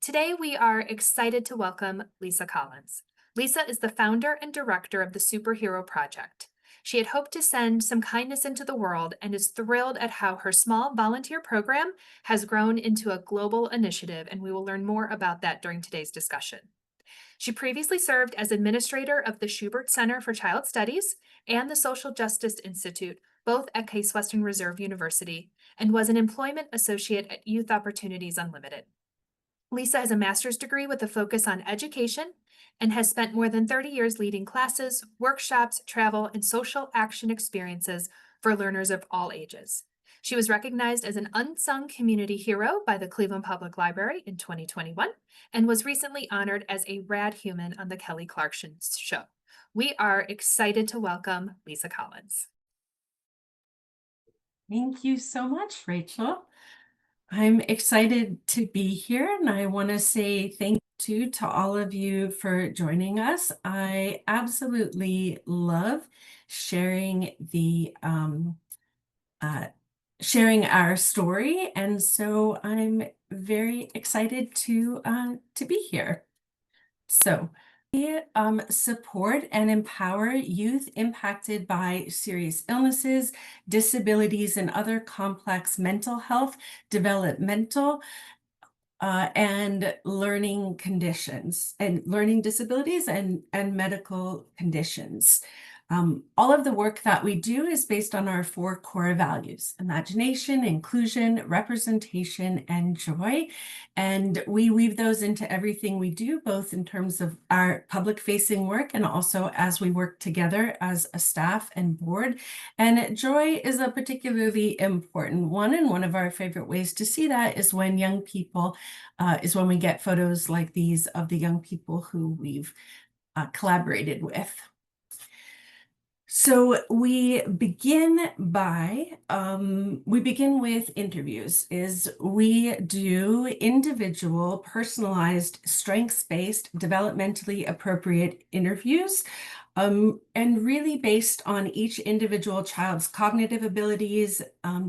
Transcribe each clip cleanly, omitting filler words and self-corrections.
Today, we are excited to welcome Lisa Kollins. Lisa is the founder and director of the Superhero Project. She had hoped to send some kindness into the world and is thrilled at how her small volunteer program has grown into a global initiative, and we will learn more about that during today's discussion. She previously served as administrator of the Schubert Center for Child Studies and the Social Justice Institute, both at Case Western Reserve University, and was an employment associate at Youth Opportunities Unlimited. Lisa has a master's degree with a focus on education and has spent more than 30 years leading classes, workshops, travel, and social action experiences for learners of all ages. She was recognized as an unsung community hero by the Cleveland Public Library in 2021 and was recently honored as a rad human on the Kelly Clarkson Show. We are excited to welcome Lisa Kollins. Thank you so much, Rachel. I'm excited to be here, and I want to say thank you to all of you for joining us. I absolutely love sharing sharing our story, and so I'm very excited to be here. So, we support and empower youth impacted by serious illnesses, disabilities, and other complex mental health, developmental, and learning conditions, and learning disabilities and medical conditions. All of the work that we do is based on our 4 core values: imagination, inclusion, representation, and joy. And we weave those into everything we do, both in terms of our public-facing work and also as we work together as a staff and board. And joy is a particularly important one. And one of our favorite ways to see that is when we get photos like these of the young people who we've collaborated with. So we begin with interviews. We do individual, personalized, strengths-based, developmentally appropriate interviews, and really based on each individual child's cognitive abilities,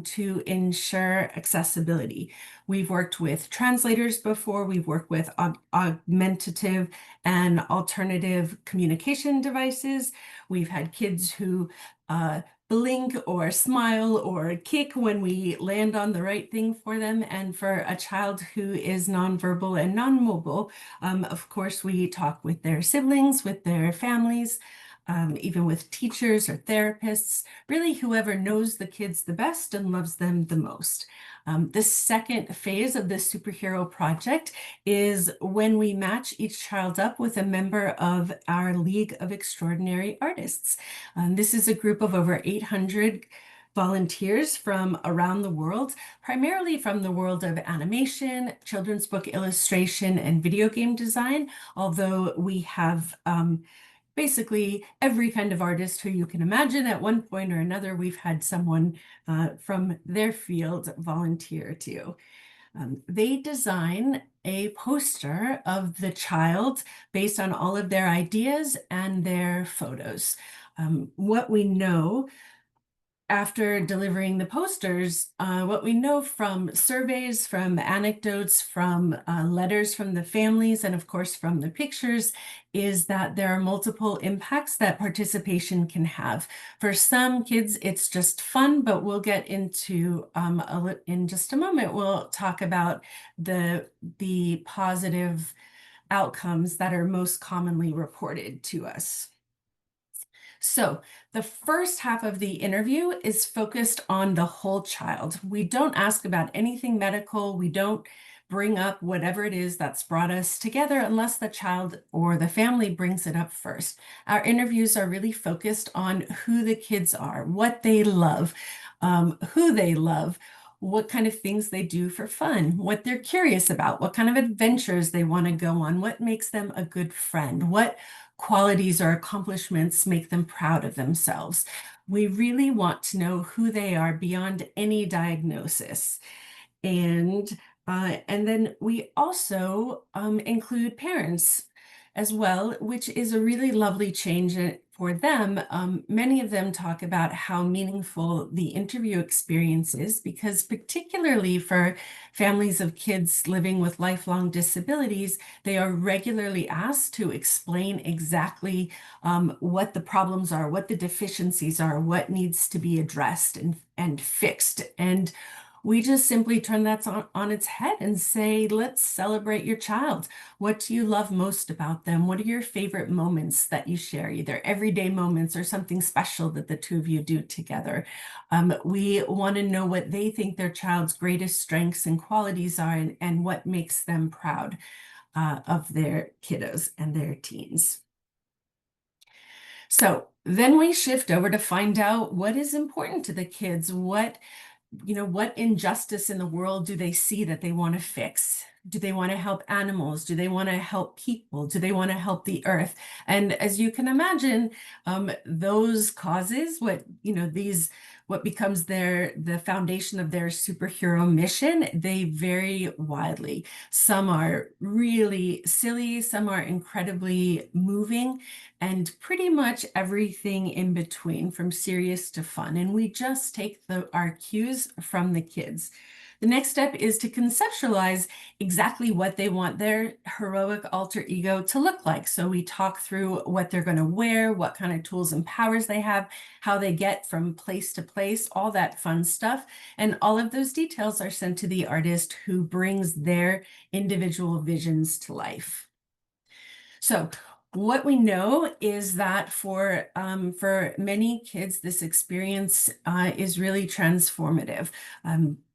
to ensure accessibility. We've worked with translators before. We've worked with augmentative and alternative communication devices. We've had kids who blink or smile or kick when we land on the right thing for them. And for a child who is nonverbal and non-mobile, of course, we talk with their siblings, with their families, even with teachers or therapists, really whoever knows the kids the best and loves them the most. The second phase of the Superhero Project is when we match each child up with a member of our League of Extraordinary Artists. This is a group of over 800 volunteers from around the world, primarily from the world of animation, children's book illustration, and video game design, although we have basically every kind of artist who you can imagine. At one point or another, we've had someone from their field volunteer too. They design a poster of the child based on all of their ideas and their photos. What we know after delivering the posters, what we know from surveys, from anecdotes, from letters from the families, and of course from the pictures, is that there are multiple impacts that participation can have. For some kids, it's just fun, but we'll get into, in just a moment, we'll talk about the positive outcomes that are most commonly reported to us. So the first half of the interview is focused on the whole child. We don't ask about anything medical. We don't bring up whatever it is that's brought us together unless the child or the family brings it up first. Our interviews are really focused on who the kids are, what they love, who they love, what kind of things they do for fun, what they're curious about, what kind of adventures they want to go on, what makes them a good friend, what qualities or accomplishments make them proud of themselves. We really want to know who they are beyond any diagnosis. And then we also include parents. as well, which is a really lovely change for them. Many of them talk about how meaningful the interview experience is, because particularly for families of kids living with lifelong disabilities, they are regularly asked to explain exactly what the problems are, what the deficiencies are, what needs to be addressed and fixed. And we just simply turn that on its head and say, let's celebrate your child. What do you love most about them? What are your favorite moments that you share, either everyday moments or something special that the two of you do together? We want to know what they think their child's greatest strengths and qualities are, and what makes them proud of their kiddos and their teens. So then we shift over to find out what is important to the kids. What injustice in the world do they see that they want to fix? Do they want to help animals? Do they want to help people? Do they want to help the earth? And as you can imagine, those causes, what becomes the foundation of their superhero mission, they vary widely. Some are really silly, some are incredibly moving, and pretty much everything in between, from serious to fun. And we just take our cues from the kids. The next step is to conceptualize exactly what they want their heroic alter ego to look like. So we talk through what they're going to wear, what kind of tools and powers they have, how they get from place to place, all that fun stuff. And all of those details are sent to the artist, who brings their individual visions to life. So what we know is that for many kids, this experience is really transformative.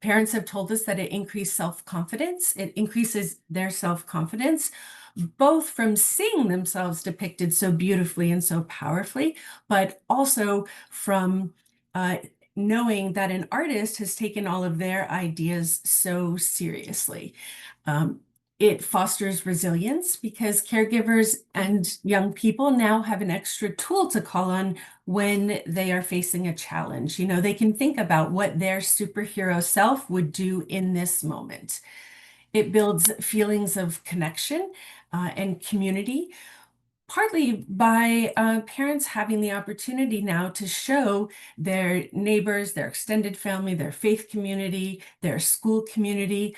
Parents have told us that it increases self-confidence. It increases their self-confidence, both from seeing themselves depicted so beautifully and so powerfully, but also from uh, knowing that an artist has taken all of their ideas so seriously. Um, it fosters resilience, because caregivers and young people now have an extra tool to call on when they are facing a challenge. They can think about what their superhero self would do in this moment. It builds feelings of connection and community, partly by parents having the opportunity now to show their neighbors, their extended family, their faith community, their school community,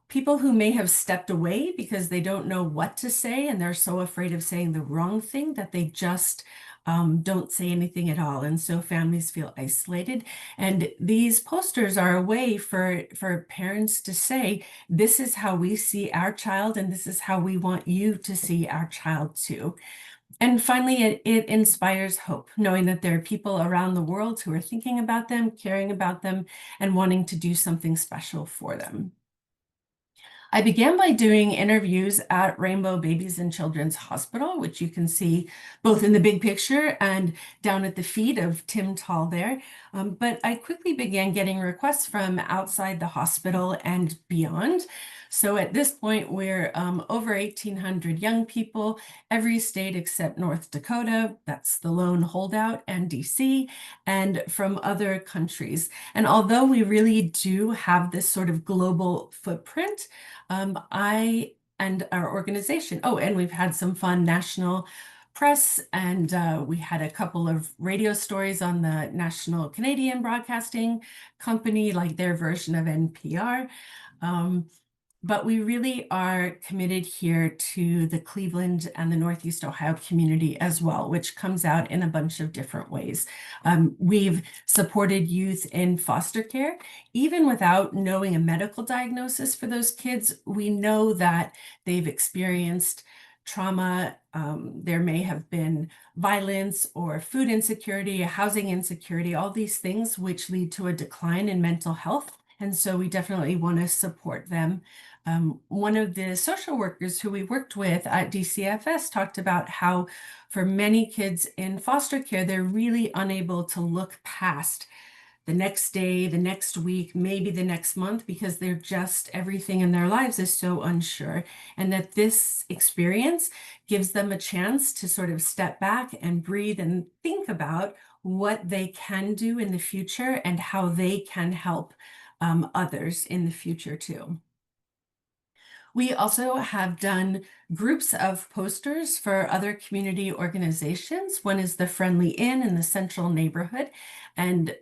people who may have stepped away because they don't know what to say and they're so afraid of saying the wrong thing that they just don't say anything at all. And so families feel isolated. And these posters are a way for parents to say, this is how we see our child, and this is how we want you to see our child too. And finally, it inspires hope, knowing that there are people around the world who are thinking about them, caring about them, and wanting to do something special for them. I began by doing interviews at Rainbow Babies and Children's Hospital, which you can see both in the big picture and down at the feet of Tim Tall there. But I quickly began getting requests from outside the hospital and beyond. So at this point, we're over 1,800 young people, every state except North Dakota, that's the lone holdout, and DC, and from other countries. And although we really do have this sort of global footprint, I and our organization, oh, and we've had some fun national press, and we had a couple of radio stories on the National Canadian Broadcasting Company, like their version of NPR. But we really are committed here to the Cleveland and the Northeast Ohio community as well, which comes out in a bunch of different ways. We've supported youth in foster care. Even without knowing a medical diagnosis for those kids, we know that they've experienced trauma. There may have been violence or food insecurity, housing insecurity, all these things which lead to a decline in mental health. And so we definitely want to support them. One of the social workers who we worked with at DCFS talked about how for many kids in foster care, they're really unable to look past the next day, the next week, maybe the next month, because everything in their lives is so unsure. And that this experience gives them a chance to sort of step back and breathe and think about what they can do in the future and how they can help others in the future too. We also have done groups of posters for other community organizations. One is the Friendly Inn in the central neighborhood, and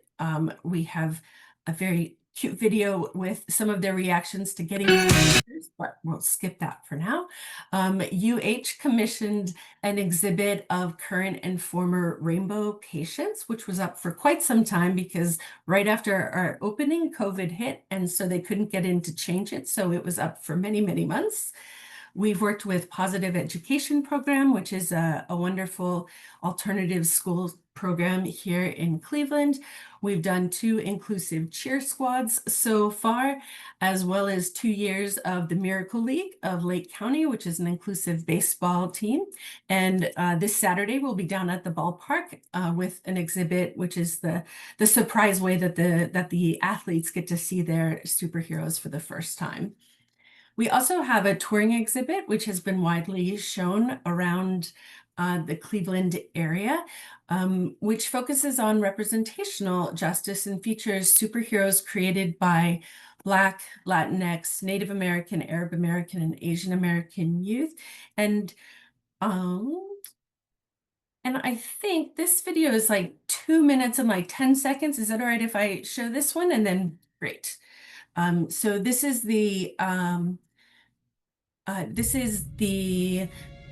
we have a very cute video with some of their reactions to getting posters, but we'll skip that for now. UH commissioned an exhibit of current and former rainbow patients, which was up for quite some time because right after our opening, COVID hit, and so they couldn't get in to change it. So it was up for many, many months. We've worked with Positive Education Program, which is a wonderful alternative school program here in Cleveland. We've done 2 inclusive cheer squads so far, as well as 2 years of the Miracle League of Lake County, which is an inclusive baseball team. And this Saturday, we'll be down at the ballpark with an exhibit, which is the surprise way that the athletes get to see their superheroes for the first time. We also have a touring exhibit, which has been widely shown around the Cleveland area, which focuses on representational justice and features superheroes created by Black, Latinx, Native American, Arab American, and Asian American youth. And I think this video is like 2 minutes and like 10 seconds. Is that all right if I show this one? And then great. So this is the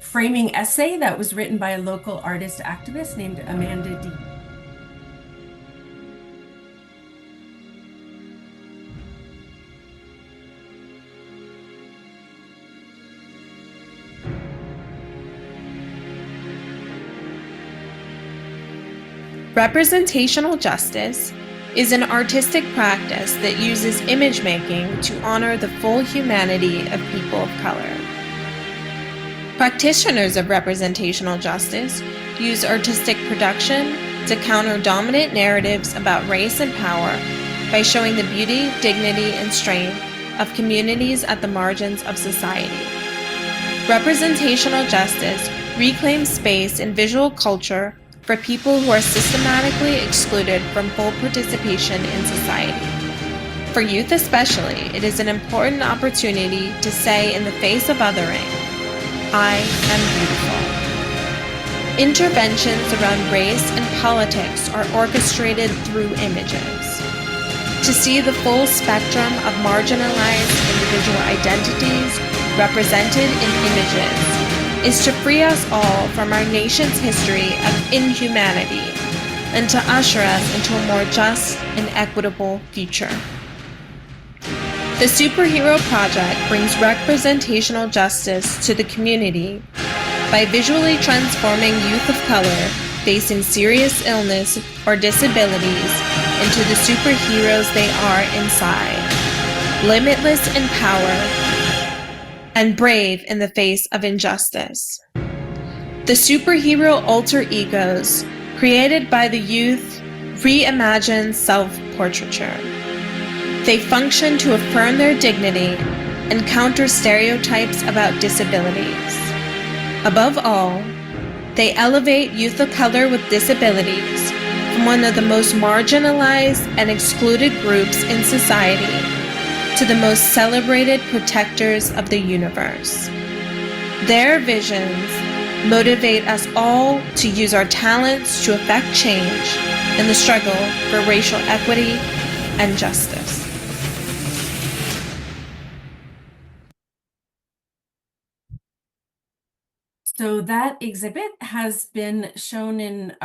framing essay that was written by a local artist activist named Amanda D. Representational justice is an artistic practice that uses image making to honor the full humanity of people of color. Practitioners of representational justice use artistic production to counter dominant narratives about race and power by showing the beauty, dignity, and strength of communities at the margins of society. Representational justice reclaims space in visual culture for people who are systematically excluded from full participation in society. For youth especially, it is an important opportunity to say in the face of othering, "I am beautiful." Interventions around race and politics are orchestrated through images. To see the full spectrum of marginalized individual identities represented in images is to free us all from our nation's history of inhumanity and to usher us into a more just and equitable future. The Superhero Project brings representational justice to the community by visually transforming youth of color facing serious illness or disabilities into the superheroes they are inside, limitless in power and brave in the face of injustice. The superhero alter egos created by the youth reimagine self-portraiture. They function to affirm their dignity and counter stereotypes about disabilities. Above all, they elevate youth of color with disabilities from one of the most marginalized and excluded groups in society to the most celebrated protectors of the universe. Their visions motivate us all to use our talents to effect change in the struggle for racial equity and justice. So that exhibit has been shown in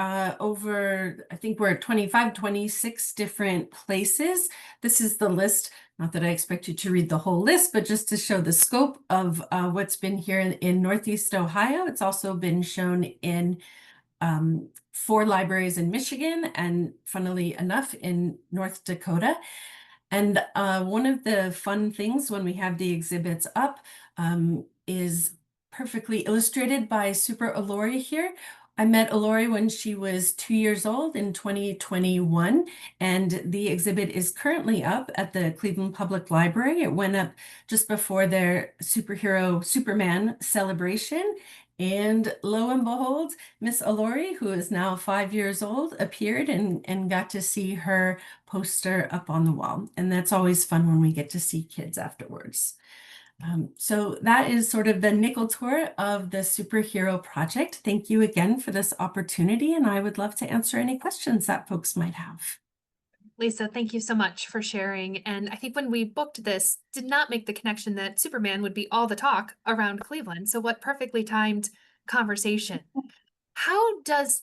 over, I think we're at 25, 26 different places. This is the list, not that I expect you to read the whole list, but just to show the scope of what's been here in Northeast Ohio. It's also been shown in 4 libraries in Michigan and, funnily enough, in North Dakota. And one of the fun things when we have the exhibits up is perfectly illustrated by Super Alori here. I met Alori when she was 2 years old in 2021, and the exhibit is currently up at the Cleveland Public Library. It went up just before their superhero Superman celebration. And lo and behold, Miss Alori, who is now 5 years old, appeared and got to see her poster up on the wall. And that's always fun when we get to see kids afterwards. So that is sort of the nickel tour of the Superhero Project. Thank you again for this opportunity, and I would love to answer any questions that folks might have. Lisa, thank you so much for sharing. And I think when we booked this, did not make the connection that Superman would be all the talk around Cleveland. So what perfectly timed conversation. How does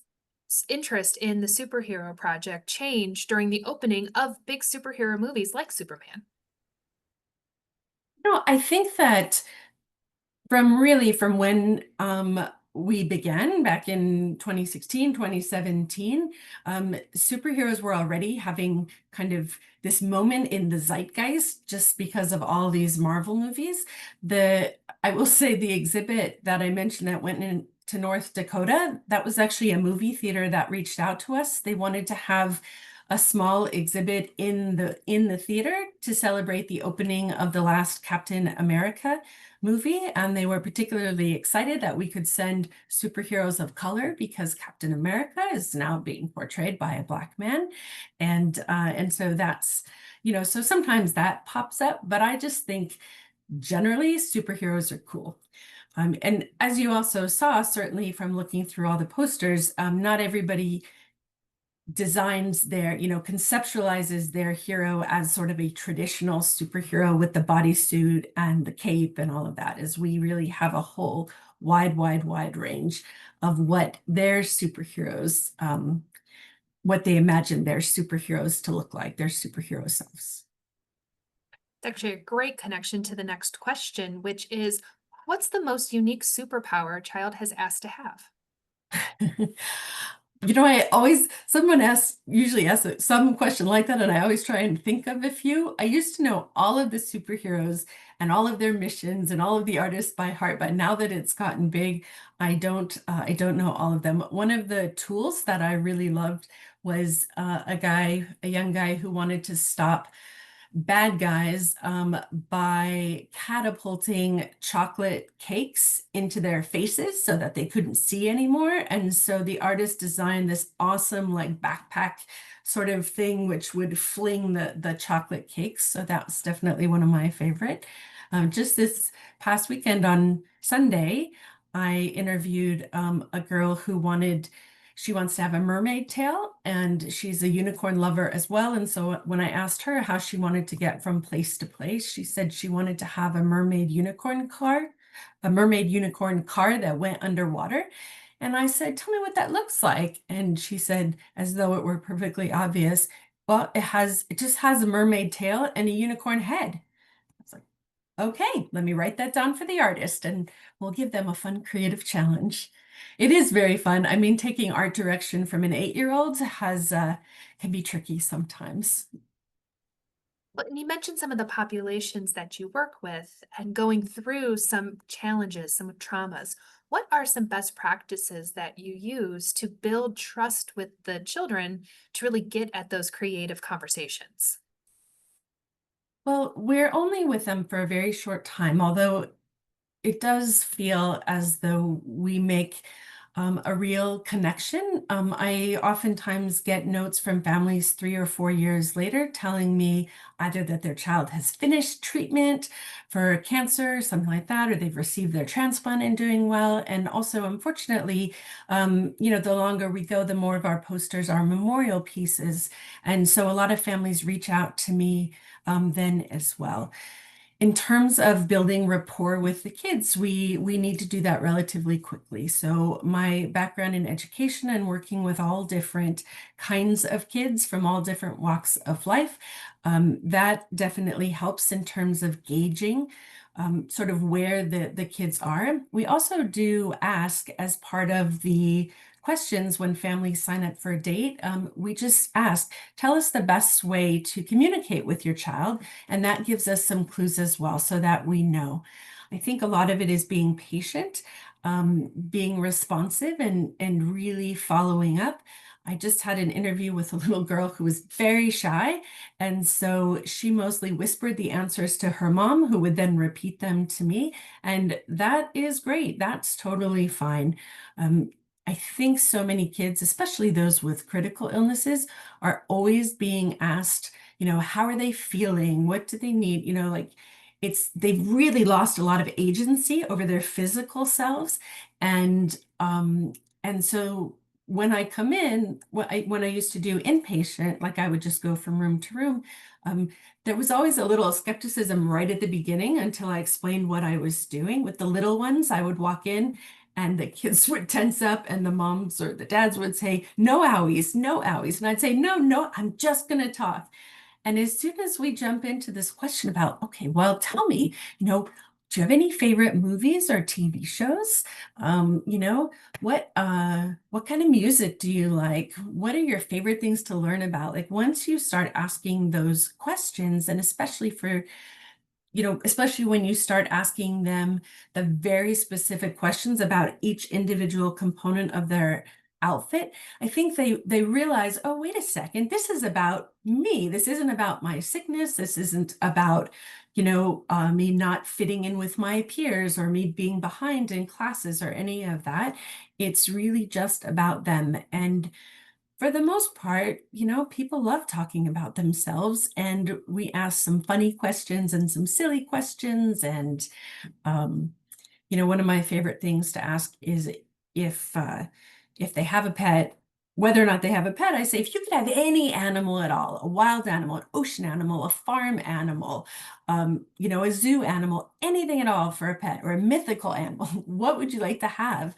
interest in the superhero project change during the opening of big superhero movies like Superman? I think that from when we began back in 2016, 2017, superheroes were already having kind of this moment in the zeitgeist just because of all these Marvel movies. I will say the exhibit that I mentioned that went into North Dakota, that was actually a movie theater that reached out to us. They wanted to have a small exhibit in the theater to celebrate the opening of the last Captain America movie, and they were particularly excited that we could send superheroes of color because Captain America is now being portrayed by a Black man, and so that's so sometimes that pops up, but I just think generally superheroes are cool. And as you also saw, certainly from looking through all the posters, not everybody designs conceptualizes their hero as sort of a traditional superhero with the bodysuit and the cape and all of that, as we really have a whole wide range of what their superheroes, what they imagine their superheroes to look like, their superhero selves. It's actually a great connection to the next question, which is, what's the most unique superpower a child has asked to have? Someone usually asks some question like that, and I always try and think of a few. I used to know all of the superheroes and all of their missions and all of the artists by heart, but now that it's gotten big, I don't know all of them. One of the tools that I really loved was a young guy who wanted to stop bad guys by catapulting chocolate cakes into their faces so that they couldn't see anymore. And so the artist designed this awesome like backpack sort of thing, which would fling the chocolate cakes. So that was definitely one of my favorite. Just this past weekend on Sunday, I interviewed a girl who she wants to have a mermaid tail, and she's a unicorn lover as well. And so when I asked her how she wanted to get from place to place, she said she wanted to have a mermaid unicorn car that went underwater. And I said, tell me what that looks like. And she said, as though it were perfectly obvious, well, it just has a mermaid tail and a unicorn head. I was like, okay, let me write that down for the artist, and we'll give them a fun creative challenge. It is very fun. I mean, taking art direction from an 8-year-old can be tricky sometimes. Well, and you mentioned some of the populations that you work with and going through some challenges, some traumas. What are some best practices that you use to build trust with the children to really get at those creative conversations? Well, we're only with them for a very short time, although it does feel as though we make a real connection. I oftentimes get notes from families 3 or 4 years later telling me either that their child has finished treatment for cancer, something like that, or they've received their transplant and doing well. And also, unfortunately, the longer we go, the more of our posters are memorial pieces. And so a lot of families reach out to me then as well. In terms of building rapport with the kids, we need to do that relatively quickly. So my background in education and working with all different kinds of kids from all different walks of life, that definitely helps in terms of gauging sort of where the kids are. We also do ask, as part of the questions when families sign up for a date, we just ask, tell us the best way to communicate with your child. And that gives us some clues as well so that we know. I think a lot of it is being patient, being responsive, and really following up. I just had an interview with a little girl who was very shy. And so she mostly whispered the answers to her mom, who would then repeat them to me. And that is great. That's totally fine. I think so many kids, especially those with critical illnesses, are always being asked, how are they feeling? What do they need? they've really lost a lot of agency over their physical selves. And so when I come in, when I used to do inpatient, like I would just go from room to room, there was always a little skepticism right at the beginning until I explained what I was doing. With the little ones, I would walk in and the kids would tense up and the moms or the dads would say, no owies, no owies. And I'd say, no, I'm just going to talk. And as soon as we jump into this question about, okay, well, tell me, do you have any favorite movies or TV shows? What kind of music do you like? What are your favorite things to learn about? Like once you start asking those questions, and especially when you start asking them the very specific questions about each individual component of their outfit, I think they realize, oh, wait a second, this is about me. This isn't about my sickness. This isn't about, me not fitting in with my peers or me being behind in classes or any of that. It's really just about them. And for the most part, people love talking about themselves, and we ask some funny questions and some silly questions. And, one of my favorite things to ask is if they have a pet, whether or not they have a pet, I say, if you could have any animal at all, a wild animal, an ocean animal, a farm animal, a zoo animal, anything at all for a pet or a mythical animal, what would you like to have?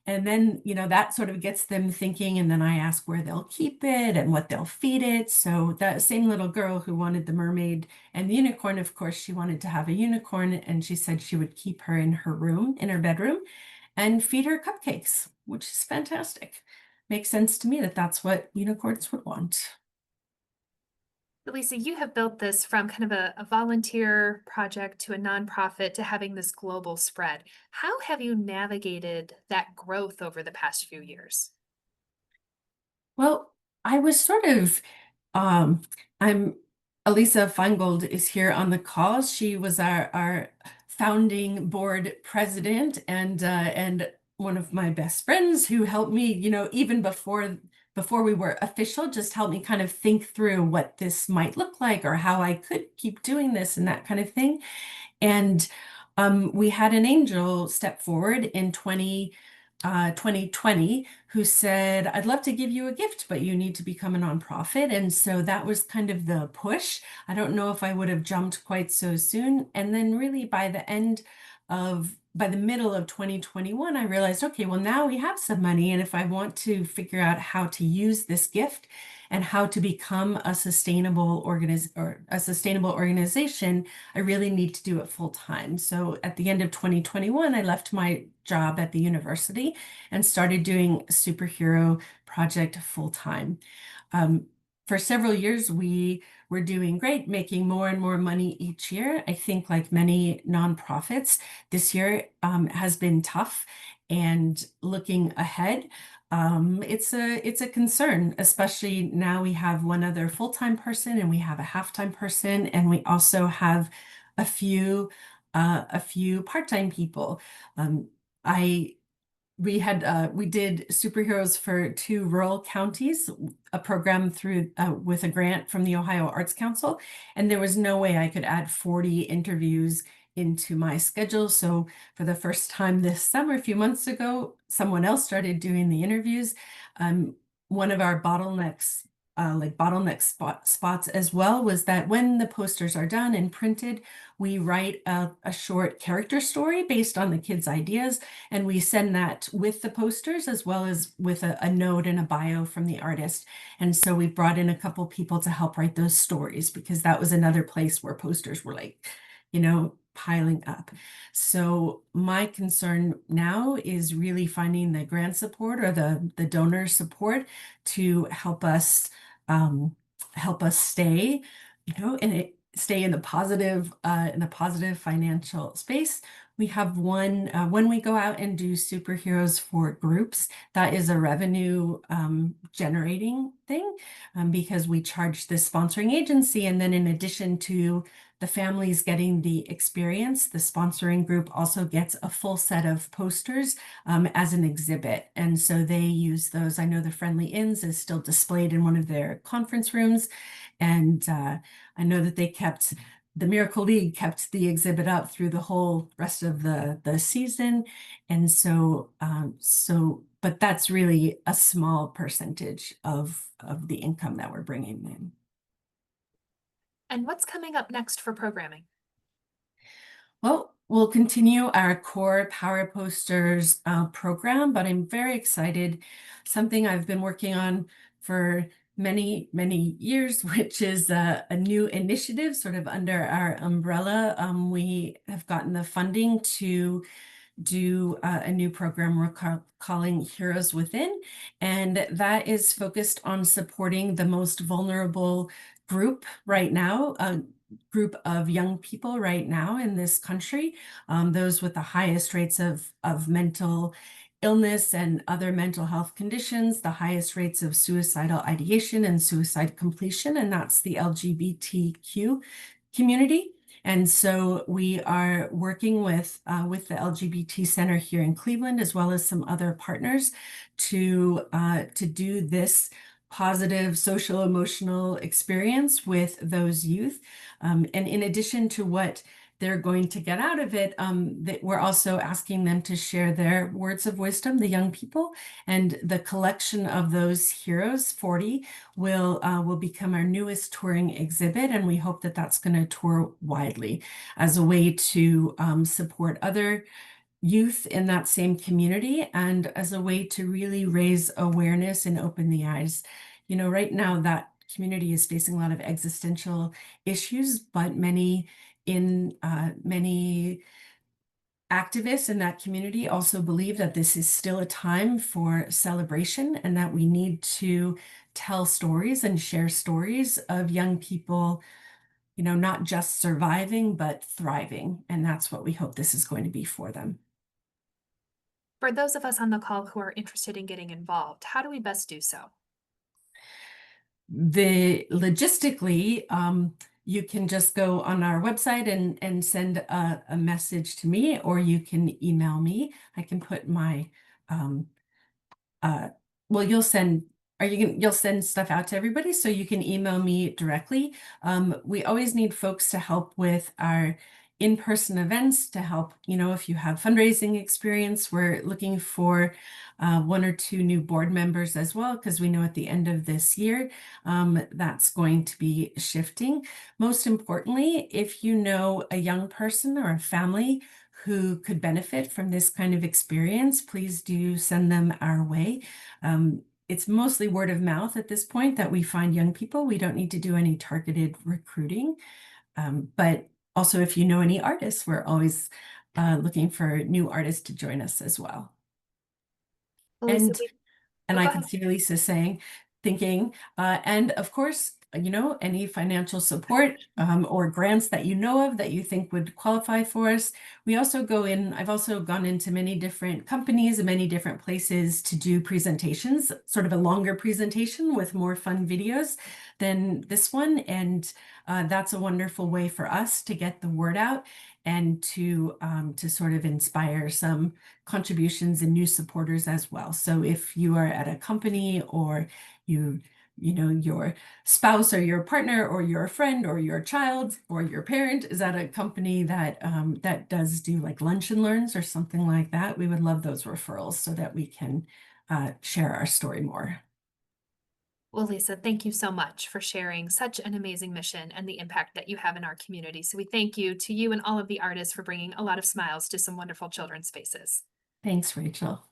And then, that sort of gets them thinking. And then I ask where they'll keep it and what they'll feed it. So that same little girl who wanted the mermaid and the unicorn, of course, she wanted to have a unicorn. And she said she would keep her in her room, in her bedroom, and feed her cupcakes, which is fantastic. Makes sense to me that that's what unicorns would want. Lisa, you have built this from kind of a volunteer project to a nonprofit to having this global spread. How have you navigated that growth over the past few years? Well, I was sort of, I'm Elisa Feingold is here on the call. She was our founding board president and one of my best friends who helped me, even before we were official, just helped me kind of think through what this might look like or how I could keep doing this and that kind of thing. And we had an angel step forward in 2020 who said, I'd love to give you a gift, but you need to become a nonprofit. And so that was kind of the push. I don't know if I would have jumped quite so soon. And then really by the middle of 2021, I realized, okay, well, now we have some money. And if I want to figure out how to use this gift and how to become a sustainable organization, I really need to do it full time. So at the end of 2021, I left my job at the university and started doing a superhero project full time. For several years, we were doing great, making more and more money each year. I think like many nonprofits, this year has been tough. And looking ahead, it's a concern, especially now we have one other full-time person and we have a half-time person, and we also have a few part-time people. I we did superheroes for 2 rural counties, a program through with a grant from the Ohio Arts Council, and there was no way I could add 40 interviews into my schedule. So for the first time this summer, a few months ago, someone else started doing the interviews. One of our bottlenecks, spots as well, was that when the posters are done and printed, we write a short character story based on the kids' ideas, and we send that with the posters as well as with a note and a bio from the artist. And so we brought in a couple people to help write those stories, because that was another place where posters were piling up. So my concern now is really finding the grant support or the donor support to help us stay, stay in the positive financial space. We have one when we go out and do superheroes for groups, that is a revenue generating thing, because we charge this sponsoring agency, and then in addition to the families getting the experience, the sponsoring group also gets a full set of posters as an exhibit. And so they use those. I know the Friendly Inns is still displayed in one of their conference rooms. And I know that they kept the Miracle League kept the exhibit up through the whole rest of the season. And so, but that's really a small percentage of the income that we're bringing in. And what's coming up next for programming? Well, we'll continue our core Power Posters program, but I'm very excited. Something I've been working on for many, many years, which is a new initiative sort of under our umbrella. We have gotten the funding to do a new program we're calling Heroes Within, and that is focused on supporting the most vulnerable group right now, a group of young people right now in this country, those with the highest rates of mental illness and other mental health conditions, the highest rates of suicidal ideation and suicide completion, and that's the LGBTQ community. And so we are working with the LGBT Center here in Cleveland, as well as some other partners, to do this positive social emotional experience with those youth. And in addition to what they're going to get out of it, that we're also asking them to share their words of wisdom, the young people, and the collection of those heroes, 40, will become our newest touring exhibit, and we hope that that's going to tour widely as a way to support other youth in that same community, and as a way to really raise awareness and open the eyes. You know, right now that community is facing a lot of existential issues, but many activists in that community also believe that this is still a time for celebration, and that we need to tell stories and share stories of young people, you know, not just surviving, but thriving. And that's what we hope this is going to be for them. For those of us on the call who are interested in getting involved, how do we best do so? Logistically, you can just go on our website and send a message to me, or you can email me. I can put my well, you'll send stuff out to everybody, so you can email me directly. We always need folks to help with our in-person events, to help, you know, if you have fundraising experience. We're looking for 1 or 2 new board members as well, because we know at the end of this year, that's going to be shifting. Most importantly, if you know a young person or a family who could benefit from this kind of experience, please do send them our way. It's mostly word of mouth at this point that we find young people. We don't need to do any targeted recruiting. But also, if you know any artists, we're always looking for new artists to join us as well. Well, Lisa, And go I ahead. can see Lisa thinking, and of course, you know, any financial support or grants that you know of that you think would qualify for us. I've also gone into many different companies and many different places to do presentations, sort of a longer presentation with more fun videos than this one. And that's a wonderful way for us to get the word out and to sort of inspire some contributions and new supporters as well. So if you are at a company, or you know, your spouse or your partner or your friend or your child or your parent is at a company that that does do like lunch and learns or something like that, we would love those referrals so that we can share our story more. Well, Lisa, thank you so much for sharing such an amazing mission and the impact that you have in our community. So we thank you to you and all of the artists for bringing a lot of smiles to some wonderful children's faces. Thanks, Rachel.